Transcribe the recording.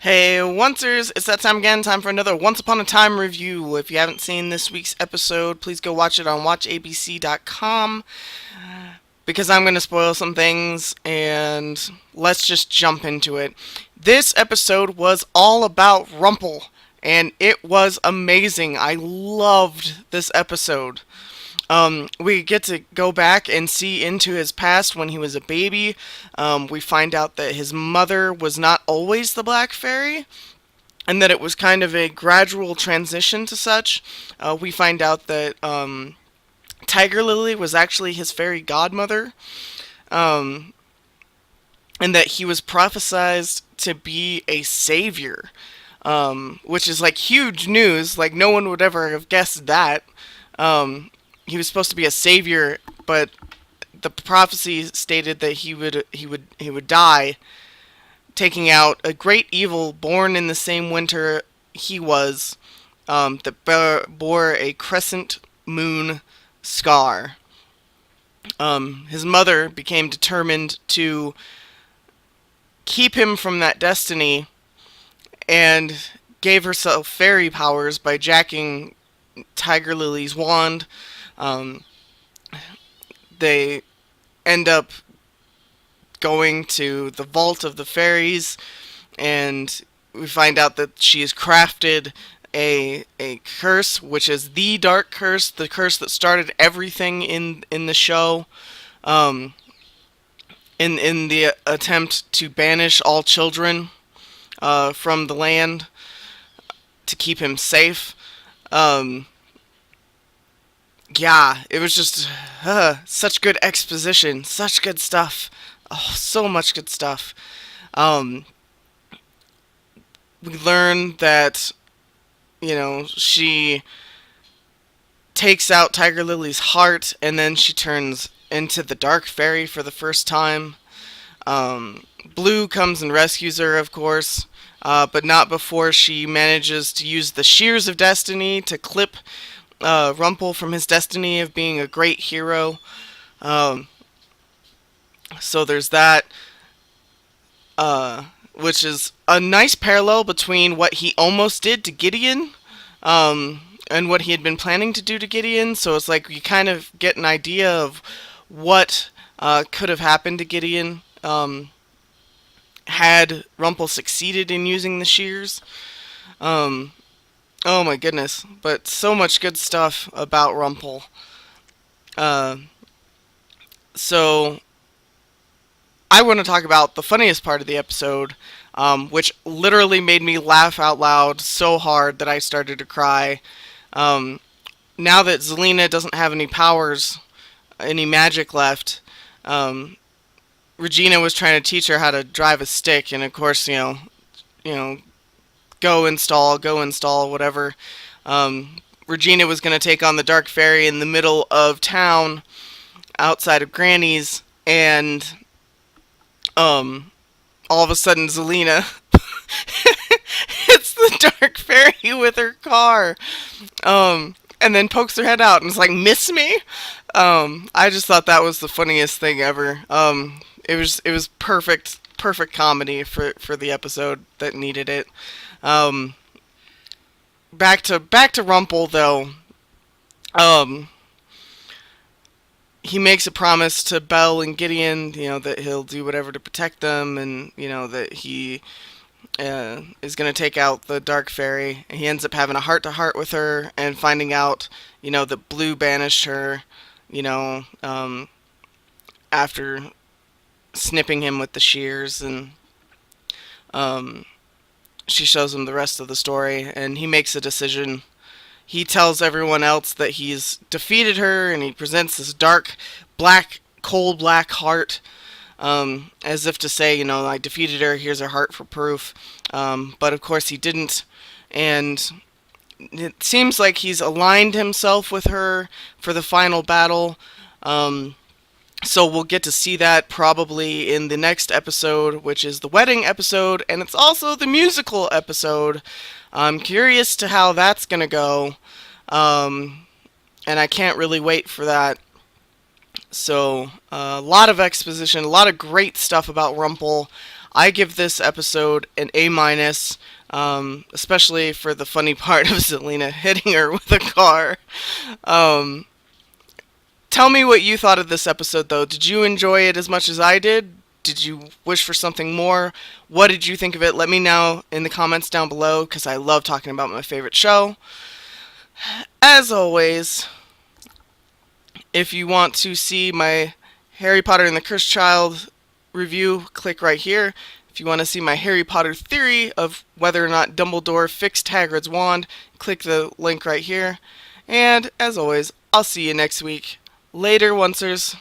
Hey, Oncers, it's that time again. Time for another Once Upon a Time review. If you haven't seen this week's episode, please go watch it on watchabc.com because I'm going to spoil some things and let's just jump into it. This episode was all about Rumple and it was amazing. I loved this episode. We get to go back and see into his past when he was a baby. We find out that his mother was not always the Black Fairy, and that it was kind of a gradual transition to such. We find out that Tiger Lily was actually his fairy godmother, um, and that he was prophesized to be a savior, which is like huge news. Like, no one would ever have guessed that. He was supposed to be a savior, but the prophecy stated that he would die, taking out a great evil born in the same winter he was, that bore a crescent moon scar. His mother became determined to keep him from that destiny and gave herself fairy powers by jacking Tiger Lily's wand. Um, they end up going to the vault of the fairies, and we find out that she has crafted a curse, which is the dark curse, the curse that started everything in the show. Um, in the attempt to banish all children from the land to keep him safe. Um, yeah, it was just such good exposition, such good stuff. Oh, so much good stuff. Um, we learn that, she takes out Tiger Lily's heart, and then she turns into the Dark Fairy for the first time. Blue comes and rescues her, of course, but not before she manages to use the Shears of Destiny to clip Rumple from his destiny of being a great hero. Um, so there's that, which is a nice parallel between what he almost did to Gideon, and what he had been planning to do to Gideon. So it's like you kind of get an idea of what could have happened to Gideon had Rumple succeeded in using the shears. Um, oh my goodness, but so much good stuff about Rumple. Uh, so I want to talk about the funniest part of the episode, which literally made me laugh out loud so hard that I started to cry. Um, Now that Zelina doesn't have any powers, any magic left, um, Regina was trying to teach her how to drive a stick, and of course, you know, go install, whatever. Regina was going to take on the Dark Fairy in the middle of town, outside of Granny's, and all of a sudden, Zelina hits the Dark Fairy with her car, and then pokes her head out and is like, "Miss me?" I just thought that was the funniest thing ever. It was perfect comedy for the episode that needed it. Um, back to Rumple though. Um, he makes a promise to Belle and Gideon, that he'll do whatever to protect them, and that he is going to take out the Dark Fairy. He ends up having a heart-to-heart with her and finding out, that Blue banished her, after snipping him with the shears, and she shows him the rest of the story, and he makes a decision. He tells everyone else that he's defeated her, and he presents this dark, black, cold black heart, as if to say, I defeated her, here's her heart for proof. But of course he didn't, and it seems like he's aligned himself with her for the final battle. So we'll get to see that probably in the next episode, which is the wedding episode, and it's also the musical episode. I'm curious to how that's going to go, and I can't really wait for that. So, a lot of exposition, a lot of great stuff about Rumple. I give this episode an A minus, especially for the funny part of Zelina hitting her with a car. Um, Tell me what you thought of this episode, though. Did you enjoy it as much as I did? Did you wish for something more? What did you think of it? Let me know in the comments down below, because I love talking about my favorite show. As always, if you want to see my Harry Potter and the Cursed Child review, click right here. If you want to see my Harry Potter theory of whether or not Dumbledore fixed Hagrid's wand, click the link right here. And as always, I'll see you next week. Later, oncers.